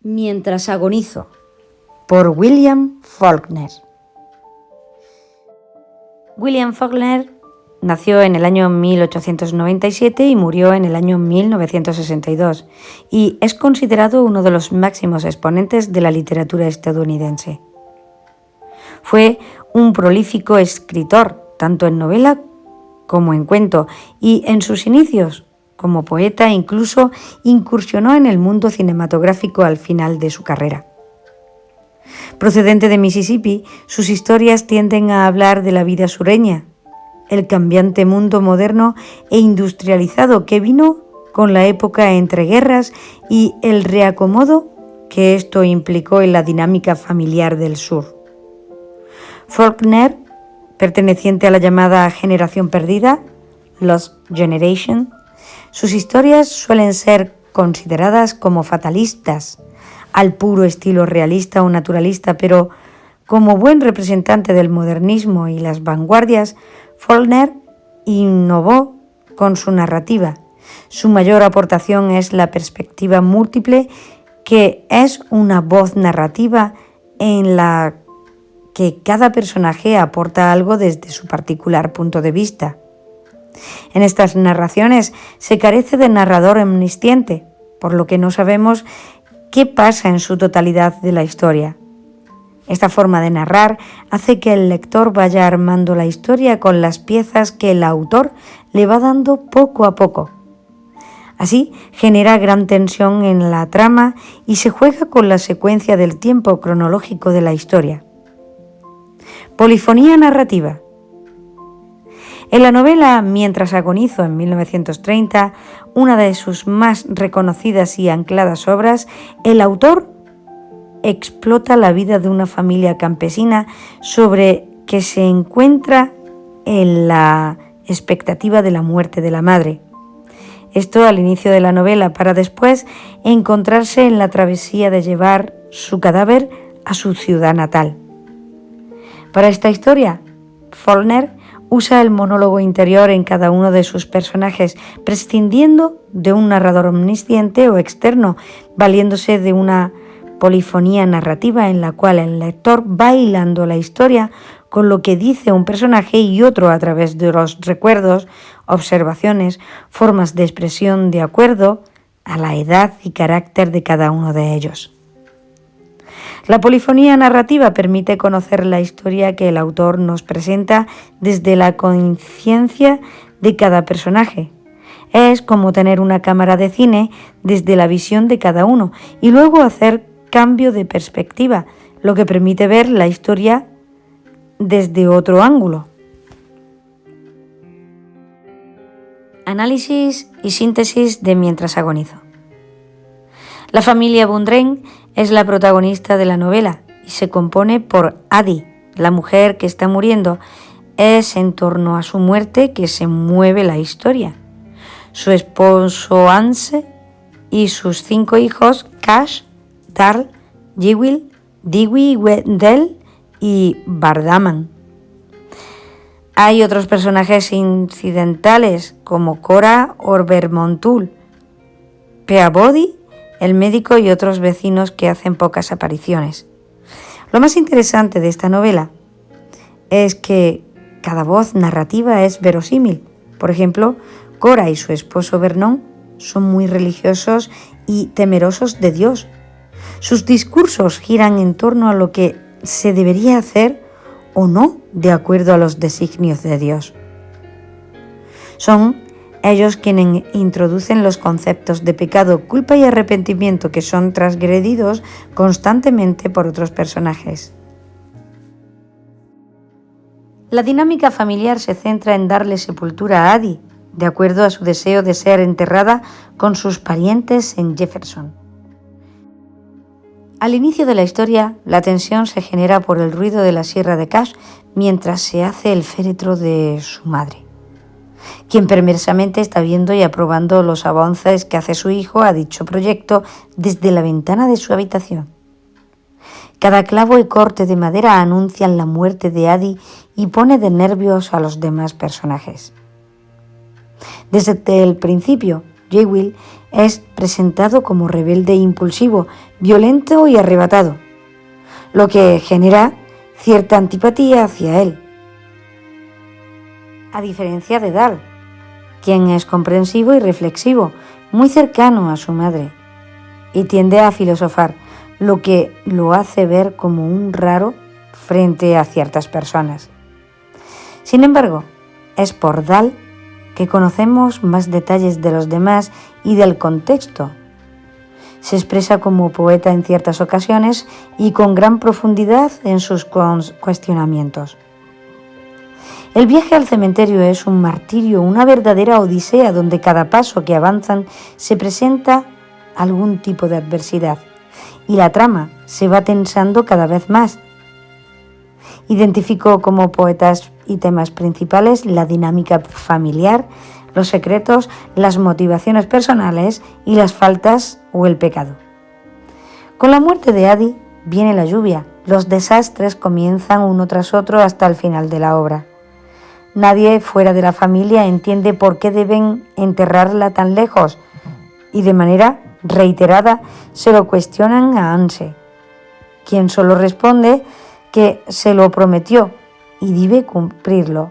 Mientras agonizo, por William Faulkner. William Faulkner nació en el año 1897 y murió en el año 1962 y es considerado uno de los máximos exponentes de la literatura estadounidense. Fue un prolífico escritor, tanto en novela como en cuento, y en sus inicios como poeta incluso incursionó en el mundo cinematográfico al final de su carrera. Procedente de Mississippi, sus historias tienden a hablar de la vida sureña, el cambiante mundo moderno e industrializado que vino con la época entre guerras y el reacomodo que esto implicó en la dinámica familiar del sur. Faulkner, perteneciente a la llamada generación perdida, Lost Generation, sus historias suelen ser consideradas como fatalistas, al puro estilo realista o naturalista, pero como buen representante del modernismo y las vanguardias, Faulkner innovó con su narrativa. Su mayor aportación es la perspectiva múltiple, que es una voz narrativa en la que cada personaje aporta algo desde su particular punto de vista. En estas narraciones se carece de narrador omnisciente, por lo que no sabemos qué pasa en su totalidad de la historia. Esta forma de narrar hace que el lector vaya armando la historia con las piezas que el autor le va dando poco a poco. Así genera gran tensión en la trama y se juega con la secuencia del tiempo cronológico de la historia. Polifonía narrativa. En la novela Mientras agonizo, en 1930, una de sus más reconocidas y ancladas obras, el autor explota la vida de una familia campesina sobre que se encuentra en la expectativa de la muerte de la madre. Esto al inicio de la novela, para después encontrarse en la travesía de llevar su cadáver a su ciudad natal. Para esta historia, Faulkner usa el monólogo interior en cada uno de sus personajes, prescindiendo de un narrador omnisciente o externo, valiéndose de una polifonía narrativa en la cual el lector va hilando la historia con lo que dice un personaje y otro a través de los recuerdos, observaciones, formas de expresión de acuerdo a la edad y carácter de cada uno de ellos. La polifonía narrativa permite conocer la historia que el autor nos presenta desde la conciencia de cada personaje. Es como tener una cámara de cine desde la visión de cada uno y luego hacer cambio de perspectiva, lo que permite ver la historia desde otro ángulo. Análisis y síntesis de Mientras agonizo. La familia Bundren es la protagonista de la novela y se compone por Addie, la mujer que está muriendo. Es en torno a su muerte que se mueve la historia. Su esposo Anse y sus 5 hijos Cash, Darl, Jewel, Dewey, Wendell y Vardaman. Hay otros personajes incidentales como Cora Orbermontul, Peabody, el médico y otros vecinos que hacen pocas apariciones. Lo más interesante de esta novela es que cada voz narrativa es verosímil. Por ejemplo, Cora y su esposo Vernon son muy religiosos y temerosos de Dios. Sus discursos giran en torno a lo que se debería hacer o no de acuerdo a los designios de Dios. Son ellos quienes introducen los conceptos de pecado, culpa y arrepentimiento que son transgredidos constantemente por otros personajes. La dinámica familiar se centra en darle sepultura a Addie, de acuerdo a su deseo de ser enterrada con sus parientes en Jefferson. Al inicio de la historia, la tensión se genera por el ruido de la sierra de Cash mientras se hace el féretro de su madre, quien perversamente está viendo y aprobando los avances que hace su hijo a dicho proyecto desde la ventana de su habitación. Cada clavo y corte de madera anuncian la muerte de Addie y pone de nervios a los demás personajes. Desde el principio, Jewel es presentado como rebelde e impulsivo, violento y arrebatado, lo que genera cierta antipatía hacia él. A diferencia de Dal, quien es comprensivo y reflexivo, muy cercano a su madre, y tiende a filosofar, lo que lo hace ver como un raro frente a ciertas personas. Sin embargo, es por Dal que conocemos más detalles de los demás y del contexto. Se expresa como poeta en ciertas ocasiones y con gran profundidad en sus cuestionamientos. El viaje al cementerio es un martirio, una verdadera odisea donde cada paso que avanzan se presenta algún tipo de adversidad y la trama se va tensando cada vez más. Identificó como poetas y temas principales la dinámica familiar, los secretos, las motivaciones personales y las faltas o el pecado. Con la muerte de Adi viene la lluvia, los desastres comienzan uno tras otro hasta el final de la obra. Nadie fuera de la familia entiende por qué deben enterrarla tan lejos y de manera reiterada se lo cuestionan a Anse, quien solo responde que se lo prometió y debe cumplirlo.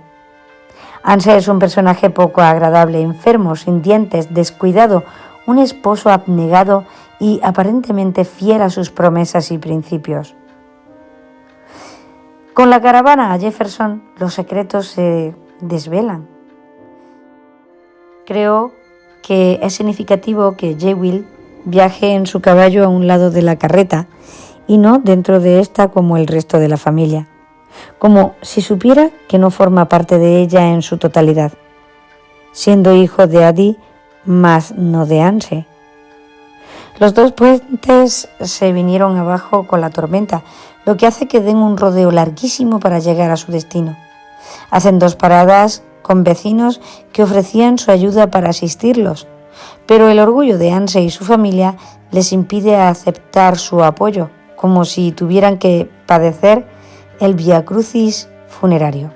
Anse es un personaje poco agradable, enfermo, sin dientes, descuidado, un esposo abnegado y aparentemente fiel a sus promesas y principios. Con la caravana a Jefferson, los secretos se desvelan. Creo que es significativo que Jewel viaje en su caballo a un lado de la carreta y no dentro de esta como el resto de la familia, como si supiera que no forma parte de ella en su totalidad, siendo hijo de Adi, mas no de Anse. Los dos puentes se vinieron abajo con la tormenta, lo que hace que den un rodeo larguísimo para llegar a su destino. Hacen 2 paradas con vecinos que ofrecían su ayuda para asistirlos, pero el orgullo de Anse y su familia les impide aceptar su apoyo, como si tuvieran que padecer el viacrucis funerario.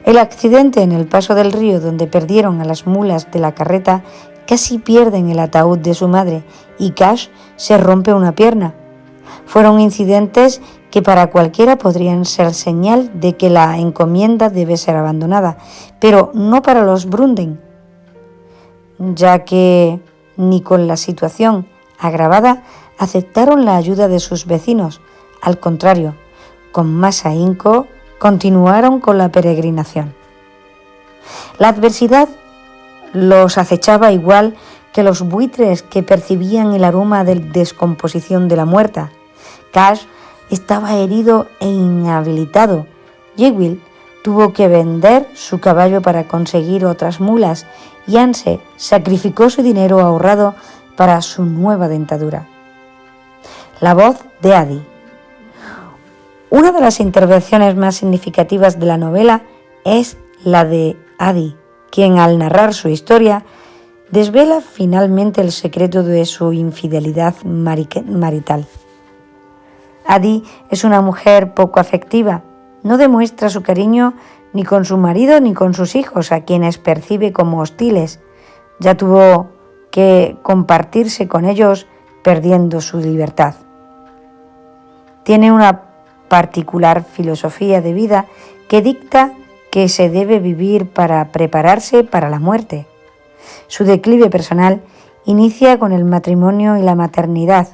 El accidente en el paso del río donde perdieron a las mulas de la carreta casi pierden el ataúd de su madre y Cash se rompe una pierna. Fueron incidentes que para cualquiera podrían ser señal de que la encomienda debe ser abandonada, pero no para los Brunden, ya que ni con la situación agravada aceptaron la ayuda de sus vecinos. Al contrario, con más ahínco continuaron con la peregrinación. La adversidad los acechaba igual que los buitres que percibían el aroma de descomposición de la muerta. Cash estaba herido e inhabilitado. Jewel tuvo que vender su caballo para conseguir otras mulas y Anse sacrificó su dinero ahorrado para su nueva dentadura. La voz de Adi. Una de las intervenciones más significativas de la novela es la de Adi, quien al narrar su historia desvela finalmente el secreto de su infidelidad marital. Adi es una mujer poco afectiva, no demuestra su cariño ni con su marido ni con sus hijos, a quienes percibe como hostiles. Ya tuvo que compartirse con ellos perdiendo su libertad. Tiene una particular filosofía de vida que dicta que se debe vivir para prepararse para la muerte. Su declive personal inicia con el matrimonio y la maternidad.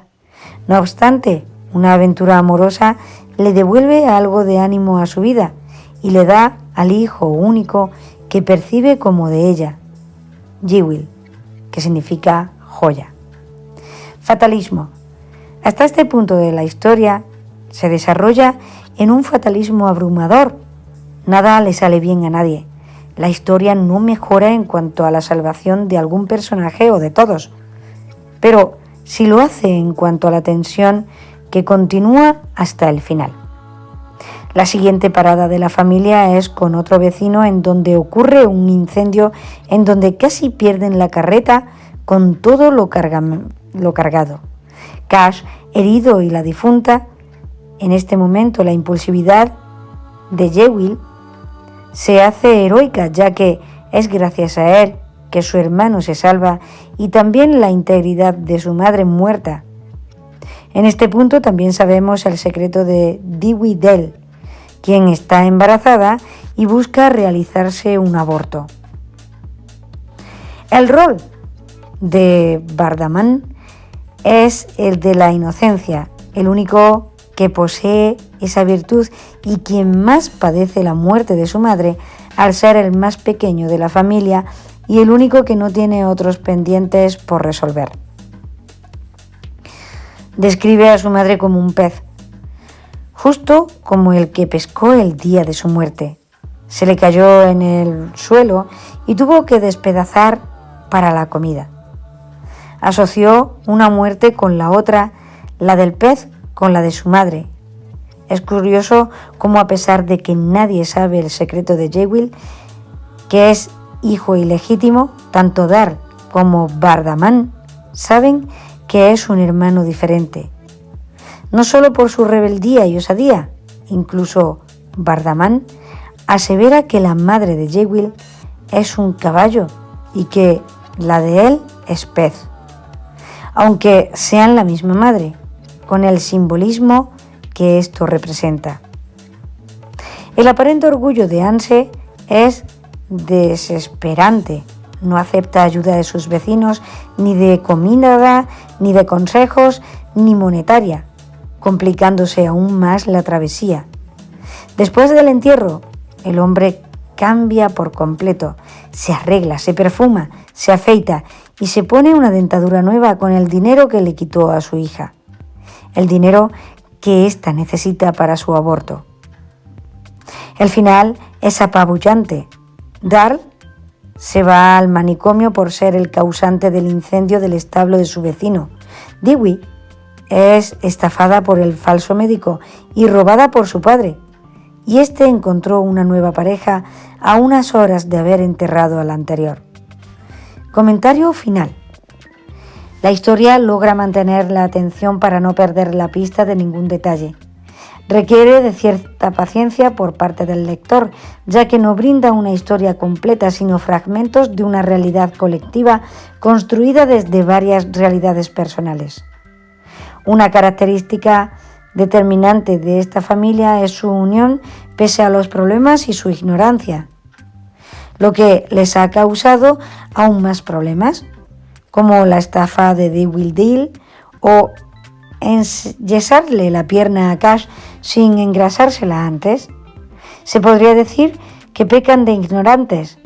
No obstante, una aventura amorosa le devuelve algo de ánimo a su vida y le da al hijo único que percibe como de ella, Jewel, que significa joya. Fatalismo. Hasta este punto de la historia se desarrolla en un fatalismo abrumador. Nada le sale bien a nadie. La historia no mejora en cuanto a la salvación de algún personaje o de todos, pero sí lo hace en cuanto a la tensión que continúa hasta el final. La siguiente parada de la familia es con otro vecino en donde ocurre un incendio en donde casi pierden la carreta con todo lo cargado. Cash, herido, y la difunta. En este momento la impulsividad de Jewel se hace heroica, ya que es gracias a él que su hermano se salva y también la integridad de su madre muerta. En este punto también sabemos el secreto de Dewey Dell, quien está embarazada y busca realizarse un aborto. El rol de Vardaman es el de la inocencia, el único que posee esa virtud y quien más padece la muerte de su madre al ser el más pequeño de la familia y el único que no tiene otros pendientes por resolver. Describe a su madre como un pez, justo como el que pescó el día de su muerte. Se le cayó en el suelo y tuvo que despedazar para la comida. Asoció una muerte con la otra, la del pez con la de su madre. Es curioso cómo, a pesar de que nadie sabe el secreto de Jewel, que es hijo ilegítimo, tanto Dar como Vardaman saben que es un hermano diferente. No solo por su rebeldía y osadía, incluso Vardaman asevera que la madre de Jewel es un caballo y que la de él es pez, aunque sean la misma madre, con el simbolismo que esto representa. El aparente orgullo de Anse es desesperante. No acepta ayuda de sus vecinos, ni de comida, ni de consejos, ni monetaria, complicándose aún más la travesía. Después del entierro, el hombre cambia por completo, se arregla, se perfuma, se afeita y se pone una dentadura nueva con el dinero que le quitó a su hija, el dinero que ésta necesita para su aborto. El final es apabullante. Darl se va al manicomio por ser el causante del incendio del establo de su vecino. Dewey es estafada por el falso médico y robada por su padre, y este encontró una nueva pareja a unas horas de haber enterrado a la anterior. Comentario final. La historia logra mantener la atención para no perder la pista de ningún detalle. Requiere de cierta paciencia por parte del lector, ya que no brinda una historia completa, sino fragmentos de una realidad colectiva construida desde varias realidades personales. Una característica determinante de esta familia es su unión pese a los problemas y su ignorancia, lo que les ha causado aún más problemas, como la estafa de Dewey Dell o enyesarle la pierna a Cash sin engrasársela antes. Se podría decir que pecan de ignorantes.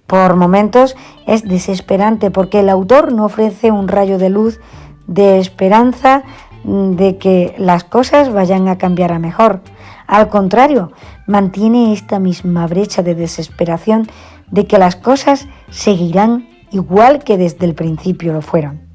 Por momentos es desesperante porque el autor no ofrece un rayo de luz de esperanza de que las cosas vayan a cambiar a mejor. Al contrario, mantiene esta misma brecha de desesperación de que las cosas seguirán igual que desde el principio lo fueron.